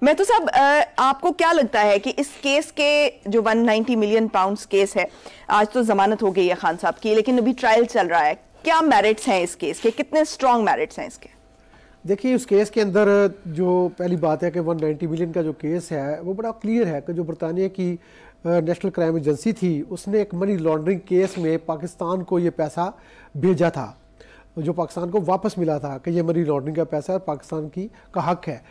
मैं तो साहब, आपको क्या लगता है कि इस केस के जो 190 मिलियन पाउंड्स केस है, आज तो जमानत हो गई है खान साहब की, लेकिन अभी ट्रायल चल रहा है, क्या मेरिट्स हैं इस केस के, कितने स्ट्रॉन्ग मेरिट्स हैं इसके? देखिए, उस केस के अंदर जो पहली बात है कि 190 मिलियन का जो केस है वो बड़ा क्लियर है कि जो बरतानिया की नेशनल क्राइम एजेंसी थी उसने एक मनी लॉन्ड्रिंग केस में पाकिस्तान को ये पैसा भेजा था, जो पाकिस्तान को वापस मिला था कि ये मनी लॉन्ड्रिंग का पैसा पाकिस्तान की का हक है।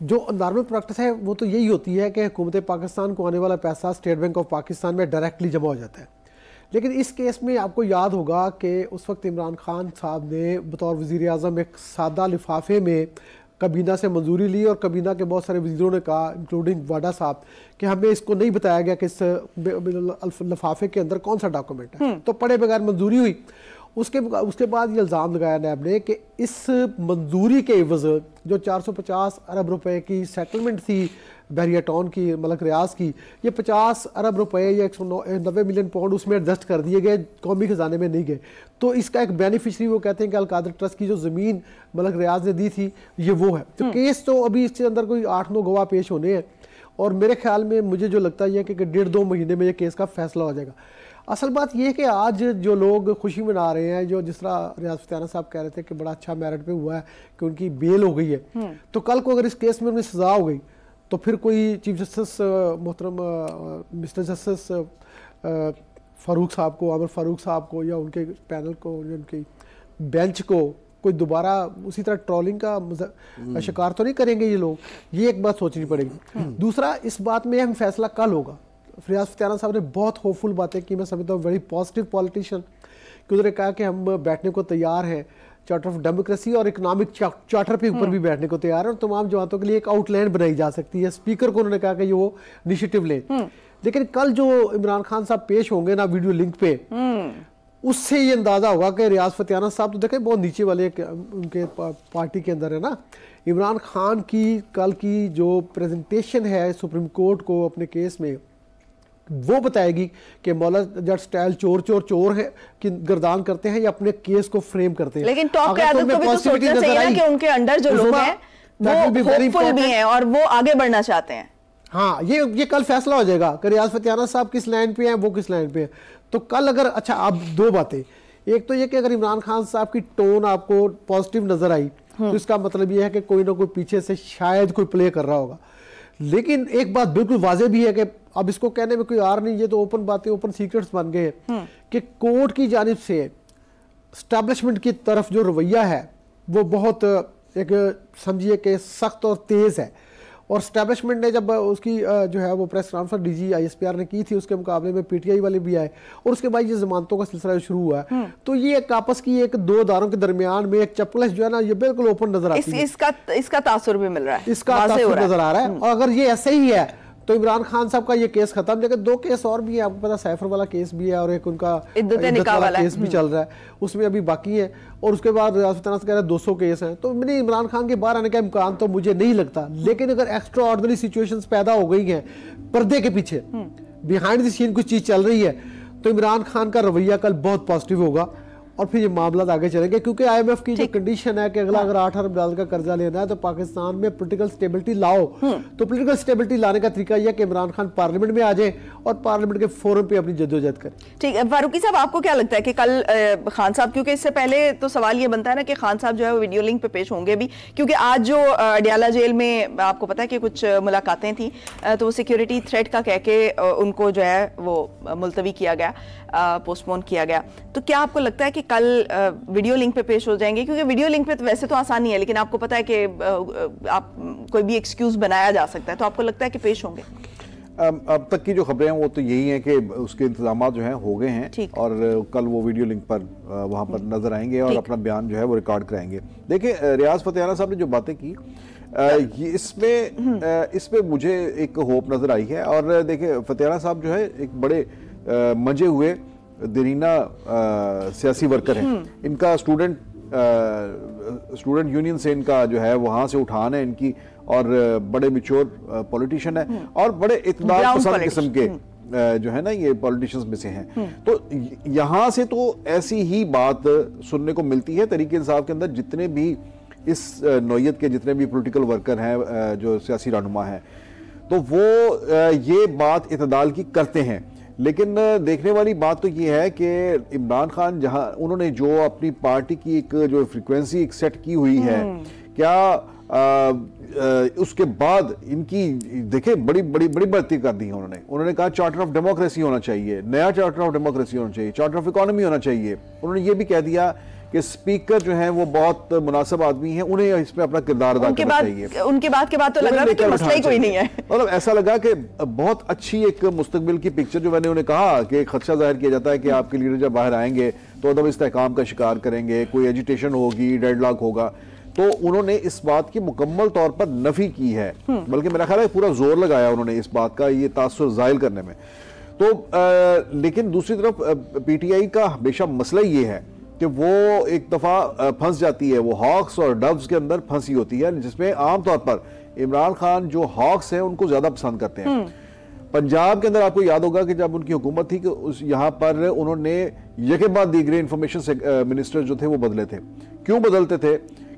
जो नॉर्मल प्रैक्टिस है वो तो यही होती है कि हुकूमत पाकिस्तान को आने वाला पैसा स्टेट बैंक ऑफ पाकिस्तान में डायरेक्टली जमा हो जाता है। लेकिन इस केस में आपको याद होगा कि उस वक्त इमरान खान साहब ने बतौर वज़ीर आज़म एक सादा लिफाफे में कबीना से मंजूरी ली और कबीना के बहुत सारे वज़ीरों ने कहा, इंक्लूडिंग वाडा साहब, कि हमें इसको नहीं बताया गया कि इस लिफाफे के अंदर कौन सा डॉक्यूमेंट है, तो पढ़े बगैर मंजूरी हुई। उसके बाद ये इल्ज़ाम लगाया नैब ने कि इस मंजूरी के एवज़ जो 450 अरब रुपए की सेटलमेंट थी बहरिया टाउन की, मलक रियाज की, ये 50 अरब रुपए या 190 मिलियन पाउंड उसमें एडजस्ट कर दिए गए, कौमी खजाने में नहीं गए। तो इसका एक बेनिफिशरी वो कहते हैं कि अलकादर ट्रस्ट की जो ज़मीन मलक रियाज ने दी थी ये वो है। तो केस तो अभी इसके अंदर कोई 8-9 गवाह पेश होने हैं और मेरे ख्याल में मुझे जो लगता है कि 1.5-2 महीने में ये केस का फैसला हो जाएगा। असल बात यह है कि आज जो लोग खुशी मना रहे हैं, जो जिस तरह रियाज फतेहाना साहब कह रहे थे कि बड़ा अच्छा मेरिट पे हुआ है कि उनकी बेल हो गई है, तो कल को अगर इस केस में उन्हें सजा हो गई तो फिर कोई चीफ जस्टिस मोहतरम मिस्टर जस्टिस फारूक साहब को, आमिर फारूक साहब को या उनके पैनल को, उनकी बेंच को कोई दोबारा उसी तरह ट्रोलिंग का शिकार तो नहीं करेंगे ये लोग। ये एक बात सोचनी पड़ेगी। दूसरा, इस बात में हम फैसला कल होगा। रियाज फतेहाना साहब ने बहुत होपफुल बातें की, मैं समझता हूँ वेरी पॉजिटिव पॉलिटिशियन, कि उन्होंने कहा कि हम बैठने को तैयार हैं चार्टर ऑफ डेमोक्रेसी और इकोनॉमिक चार्टर पे ऊपर भी बैठने को तैयार है और तमाम जमातों के लिए एक आउटलाइन बनाई जा सकती है। स्पीकर को उन्होंने कहा कि ये वो इनिशिएटिव लें। लेकिन कल जो इमरान खान साहब पेश होंगे ना वीडियो लिंक पे, उससे ये अंदाजा होगा कि रियाज फतेहाना साहब तो देखें बहुत नीचे वाले उनके पार्टी के अंदर है ना। इमरान खान की कल की जो प्रेजेंटेशन है सुप्रीम कोर्ट को अपने केस में, वो बताएगी कि मौला जट स्टाइल चोर चोर चोर है कि गर्दान करते हैं या अपने केस को फ्रेम करते हैं। लेकिन टॉप क़यादत को भी तो सोचना चाहिए ना कि उनके अंडर जो लोग हैं वो होपफुल भी हैं और वो आगे बढ़ना चाहते हैं। हाँ, ये कल फैसला हो जाएगा कि रियाज फतेहाना साहब किस लाइन पे हैं, वो किस लाइन पे हैं। तो कल अगर, अच्छा अब दो बातें, एक तो ये कि अगर इमरान खान साहब की टोन आपको पॉजिटिव नजर आई तो इसका मतलब ये है कि कोई ना कोई पीछे से शायद कोई प्ले कर रहा होगा। लेकिन एक बात बिल्कुल वाजे भी है कि अब इसको कहने में कोई आर नहीं, ये तो ओपन बातें, ओपन सीक्रेट्स बन गए हैं कि कोर्ट की जानिब से एस्टैब्लिशमेंट की तरफ जो रवैया है वो बहुत एक समझिए कि सख्त और तेज है। और एस्टैब्लिशमेंट ने जब उसकी जो है वो प्रेस कॉन्फ्रेंस डीजी ISPR ने की थी, उसके मुकाबले में PTI वाले भी आए और उसके बाद ये जमानतों का सिलसिला शुरू हुआ है। तो ये एक आपस की एक दो अदारों के दरमियान में एक चपकलेस जो है ना, ये बिल्कुल ओपन नजर आती है। इसका तासुर भी मिल रहा है, इसका तासुर नजर आ रहा है। और अगर ये ऐसे ही है तो इमरान खान साहब का ये केस खत्म। लेकिन दो केस और भी है, आपको पता सैफर वाला केस भी है और एक उनका इद्दत वाला केस भी चल रहा है, उसमें अभी बाकी है। और उसके बाद रियाज फतेहाना से कह रहा है 200 केस हैं। तो मैंने इमरान खान के बाहर आने का इम्कान तो मुझे नहीं लगता। लेकिन अगर एक्स्ट्रा ऑर्डिनरी सिचुएशंस पैदा हो गई हैं पर्दे के पीछे, बिहाइंड द सीन कुछ चीज चल रही है, तो इमरान खान का रवैया कल बहुत पॉजिटिव होगा और फिर ये मामला आगे चलेंगे। क्योंकि IMF की जो कंडीशन है कि अगला अगर 8 अरब डॉलर का कर्जा लेना है तो पाकिस्तान में पॉलिटिकल स्टेबिलिटी लाओ। तो पॉलिटिकल स्टेबिलिटी लाने का तरीका यह कि इमरान खान पार्लियामेंट में आ जाए और पार्लियामेंट के फोरम पे अपनी जद्दोजहद करें। ठीक है फारूकी साहब, आपको क्या लगता है कि कल खान साहब, क्योंकि इससे पहले तो सवाल ये बनता है ना कि खान साहब जो है वो वीडियो लिंक पे पेश होंगे भी, क्योंकि आज जो अडियाला जेल में आपको पता है कि कुछ मुलाकातें थी, तो वो सिक्योरिटी थ्रेट का कह के उनको जो है वो मुलतवी किया गया, पोस्टपोन किया गया। तो क्या आपको लगता है कि कल वीडियो लिंक पे पेश हो जाएंगे? क्योंकि वीडियो लिंक पे तो वैसे तो आसान ही है, लेकिन आपको पता है कि आप कोई भी एक्सक्यूज बनाया जा सकता है, तो आपको लगता है कि पेश होंगे? अब तक की जो खबरें हैं वो तो यही है कि उसके इंतजाम जो हैं हो गए हैं और कल वो वीडियो लिंक पर वहां पर नजर आएंगे और अपना बयान जो है वो रिकॉर्ड कराएंगे। देखिए, रियाज फतेहाना साहब ने जो बातें की इसमें मुझे एक होप नजर आई है। और देखिए, फतेहाना साहब जो है एक बड़े मजे हुए दरीना सियासी वर्कर हैं। इनका स्टूडेंट यूनियन से इनका जो है वहां से उठान है इनकी, और बड़े मैच्योर पॉलिटिशियन है और बड़े इक़्तिदार पसंद किस्म के जो है ना ये पॉलिटिशियंस में से हैं। तो यहाँ से तो ऐसी ही बात सुनने को मिलती है। तहरीक इंसाफ के अंदर जितने भी इस नौयत के जितने भी पॉलिटिकल वर्कर हैं, जो सियासी रहनुमा हैं, तो वो ये बात इतदाल की करते हैं। लेकिन देखने वाली बात तो ये है कि इमरान खान जहां उन्होंने जो अपनी पार्टी की एक जो फ्रीक्वेंसी एक सेट की हुई है, क्या उसके बाद इनकी देखे बड़ी बड़ी बड़ी बढ़ती कर दी है उन्होंने कहा चार्टर ऑफ डेमोक्रेसी होना चाहिए, नया चार्टर ऑफ डेमोक्रेसी होना चाहिए, चार्टर ऑफ इकोनॉमी होना चाहिए। उन्होंने ये भी कह दिया कि स्पीकर जो हैं वो बहुत मुनासिब आदमी हैं, उन्हें इसमें अपना किरदार अदा करना चाहिए। उनके बाद के बाद तो लग रहा है कि मसला ही कोई नहीं है। मतलब ऐसा लगा कि बहुत अच्छी एक मुस्तकबिल की पिक्चर, जो मैंने उन्हें कहा कि खदशा जाहिर किया जाता है कि आपके लीडर जब बाहर आएंगे तो अदम इस्तेहकाम का शिकार करेंगे, कोई एजिटेशन होगी, डेडलॉक होगा, तो उन्होंने इस बात की मुकम्मल तौर पर नफी की है, बल्कि मेरा ख्याल है पूरा जोर लगाया उन्होंने इस बात का ये तासुर जाहिर करने में। तो लेकिन दूसरी तरफ पीटीआई का हमेशा मसला ये है कि वो एक दफा फंस जाती है, वो हॉक्स और डव्स के अंदर फंसी होती है, जिसमें आमतौर पर इमरान खान जो हॉक्स हैं उनको ज्यादा पसंद करते हैं। पंजाब के अंदर आपको याद होगा कि जब उनकी हुकूमत थी कि उस यहाँ पर उन्होंने यके बाद दीगरे इंफॉर्मेशन मिनिस्टर जो थे वो बदले थे। क्यों बदलते थे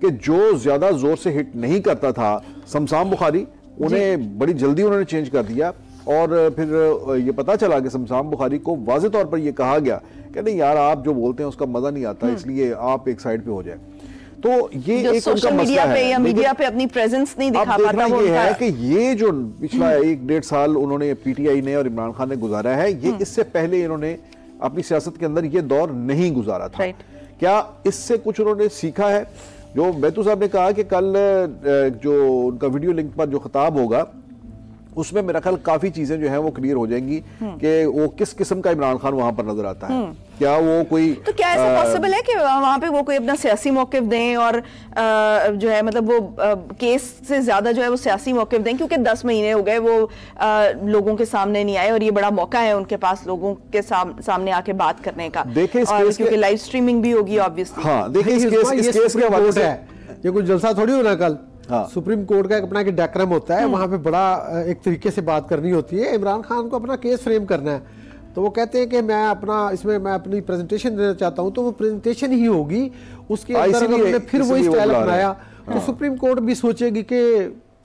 कि जो ज्यादा जोर से हिट नहीं करता था, शमशाम बुखारी, उन्हें बड़ी जल्दी उन्होंने चेंज कर दिया। और फिर ये पता चला कि शमशाम बुखारी को वाज़े तौर पर यह कहा गया कि नहीं यार, आप जो बोलते हैं उसका मजा नहीं आता, इसलिए आप एक साइड पे हो जाए। तो ये एक उनका मसला है, या मीडिया पे अपनी प्रेजेंस नहीं दिखा पाता। वो ये है कि ये जो पिछला 1-1.5 साल उन्होंने पीटीआई ने और इमरान खान ने गुजारा है, ये इससे पहले इन्होंने अपनी सियासत के अंदर ये दौर नहीं गुजारा था। क्या इससे कुछ उन्होंने सीखा है? जो बैतू साहब ने कहा कि कल जो उनका वीडियो लिंक पर जो खिताब होगा उसमें मेरा ख्याल काफी चीजें जो हैं वो क्लियर हो जाएंगी कि वो किस किस्म का इमरान खान वहां पर नजर आता है। क्या वो कोई, तो क्या ऐसा पॉसिबल है कि वहां पे वो कोई अपना सियासी मौकिफ दें और जो है मतलब वो केस से ज्यादा जो है वो सियासी मौकिफ दें, क्योंकि 10 महीने हो गए वो लोगों के सामने नहीं आए और ये बड़ा मौका है उनके पास लोगों के सामने आके बात करने का। देखिए क्योंकि लाइव स्ट्रीमिंग भी होगी ऑब्वियसली। हाँ, देखिए इस केस के हवाले से ये कोई जलसा थोड़ी होना कल। सुप्रीम कोर्ट का एक अपना एक डेक्रम होता है, वहां पे बड़ा एक तरीके से बात करनी होती है। इमरान खान को अपना केस फ्रेम करना है, तो वो कहते हैं कि मैं अपनी प्रेजेंटेशन देना चाहता हूं, तो वो प्रेजेंटेशन ही होगी। उसके अंदर उन्होंने फिर वही स्टाइल अपनाया तो सुप्रीम कोर्ट भी सोचेगी कि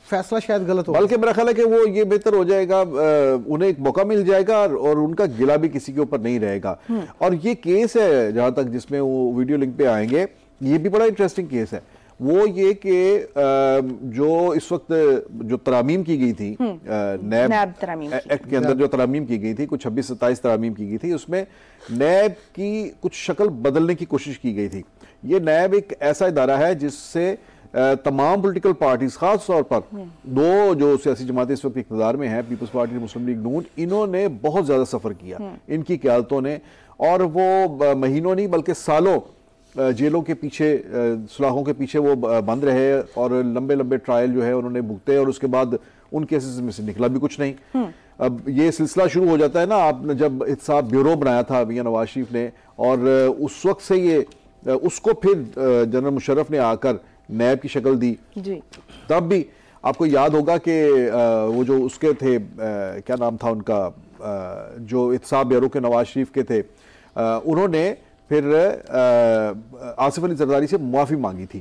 फैसला शायद गलत हो। बल्कि मेरा ख्याल है कि वो ये बेहतर हो जाएगा, उन्हें एक मौका मिल जाएगा और उनका गिला भी किसी के ऊपर नहीं रहेगा। और ये केस है जहां तक जिसमें वो वीडियो लिंक पे आएंगे, ये भी बड़ा इंटरेस्टिंग केस है। वो ये कि जो इस वक्त जो तरामीम की गई थी नैब एक्ट के अंदर, जो तरामीम की गई थी, कुछ 26-27 तरामीम की गई थी, उसमें नैब की कुछ शक्ल बदलने की कोशिश की गई थी। ये नैब एक ऐसा इदारा है जिससे तमाम पॉलिटिकल पार्टीज, खास तौर पर दो जो सियासी जमातें इस वक्त इक़्तिदार में हैं, पीपल्स पार्टी, मुस्लिम लीग नून, इन्होंने बहुत ज्यादा सफर किया इनकी क़यादतों ने, और वो महीनों नहीं बल्कि सालों जेलों के पीछे, सुलाखों के पीछे वो बंद रहे और लंबे लंबे ट्रायल जो है उन्होंने भुगते, और उसके बाद उन केसेस में से निकला भी कुछ नहीं। अब ये सिलसिला शुरू हो जाता है ना, आपने जब एहतसाब ब्यूरो बनाया था मियां नवाज शरीफ ने, और उस वक्त से ये उसको फिर जनरल मुशर्रफ ने आकर नैब की शक्ल दी जी। तब भी आपको याद होगा कि वो जो उसके थे, क्या नाम था उनका, जो एहतसाब ब्यूरो के नवाज शरीफ के थे, उन्होंने फिर आसिफ अली जरदारी से मुआफी मांगी थी,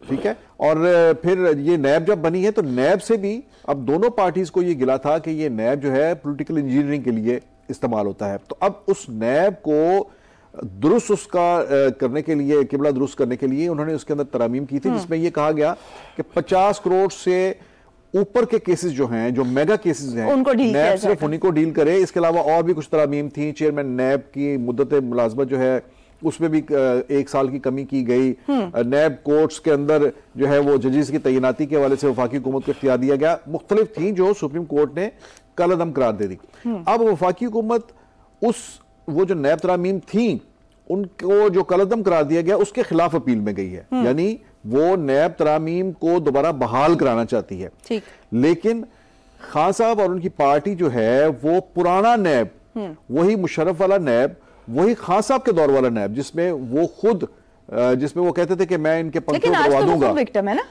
ठीक है। और फिर ये नैब जब बनी है तो नैब से भी अब दोनों पार्टीज को ये गिला था कि ये नैब जो है पॉलिटिकल इंजीनियरिंग के लिए इस्तेमाल होता है। तो अब उस नैब को दुरुस्त उसका करने के लिए, किबला दुरुस्त करने के लिए उन्होंने उसके अंदर तरामीम की थी, जिसमें यह कहा गया कि 50 करोड़ से ऊपर के केसेस जो हैं, जो मेगा केसेस हैं, नैब सिर्फ उन्हीं को डील करे। इसके अलावा और भी कुछ तरामीम थी। चेयरमैन नैब की मुद्दत मुलाजमत जो है उसमें भी 1 साल की कमी की गई। नैब कोर्ट्स के अंदर जो है वो जजेस की तैनाती के हवाले से वफाकी हुकूमत को इख्तियार दिया गया, मुख्तलिफ थी जो सुप्रीम कोर्ट ने कलअदम करार दे दी। अब वफाकी हुकूमत वो जो नैब तरामीम थी उनको जो कलअदम करार दिया गया उसके खिलाफ अपील में गई है, यानी वो नैब तरामीम को दोबारा बहाल कराना चाहती है। लेकिन खान साहब और उनकी पार्टी जो है वो पुराना नैब, वही मुशर्रफ वाला नैब, वही खान साहब के दौर वाला नैब, जिसमें वो कहते थे कि मैं इनके पंखों करवा दूंगा, विक्टिम है ना,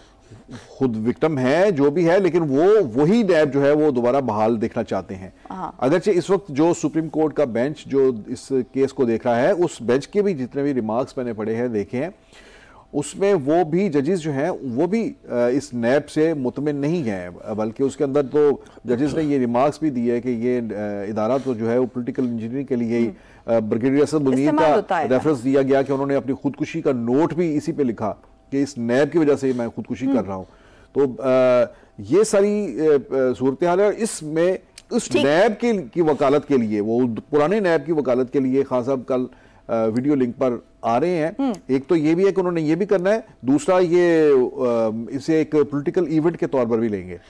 खुद विक्टिम है जो भी है, लेकिन वो वही नैब जो है वो दोबारा बहाल देखना चाहते हैं। अगरचे इस वक्त जो सुप्रीम कोर्ट का बेंच जो इस केस को देख रहा है, उस बेंच के भी जितने भी रिमार्क्स मैंने पढ़े हैं, देखे हैं, उसमें वो भी जजेस जो हैं वो भी इस नैब से मुतमिन नहीं हैं, बल्कि उसके अंदर तो जजेस ने ये रिमार्क्स भी दिए कि ये इदारा तो जो है वो पॉलिटिकल इंजीनियरिंग के लिए ब्रिगेडियर असद मुनीर का रेफरेंस दिया गया कि उन्होंने अपनी खुदकुशी का नोट भी इसी पे लिखा कि इस नैब की वजह से मैं खुदकुशी कर रहा हूँ। तो ये सारी सूरत हाल है। इसमें उस नैब की वकालत के लिए, वो पुराने नैब की वकालत के लिए खान साहब कल वीडियो लिंक पर आ रहे हैं। एक तो ये भी है कि उन्होंने ये भी करना है, दूसरा ये इसे एक पॉलिटिकल इवेंट के तौर पर भी लेंगे।